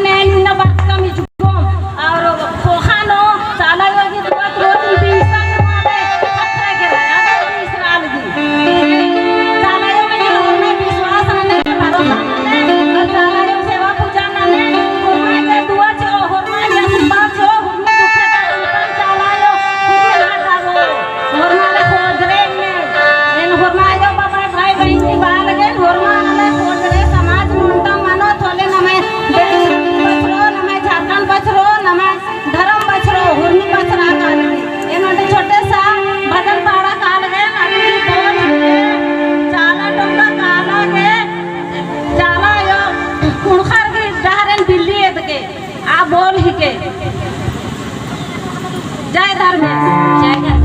ने निन्ना बात कमी जुगोम और खोखानो चाला योगी दुआत रोज बीसा माले खतरा के रहा इसराल दी चाला योगी में विश्वास ने भरोसा ने और चाला योगी सेवा पूजा ने होमा के दुआ जो होमा के सिंबा जो हुmme दुखे का उतन चाला यो हुmme हाटा वो होमा ले खोदरे ने इन होमा यो बाबा भाई बहन की बाल के होमा ने खोदरे समाज मुंडा मानो थोले नमे बचरो नमे झारखंड बचरो नमे धर्म बचरो हुर्मी बचरा काल ये नोटे छोटे सा भजन पाड़ा काल है अभी बोल चाला टोका काला के चाला यो कुणखर के डहरन दिल्ली एत के आ बोल ही के जय धर्मेश जय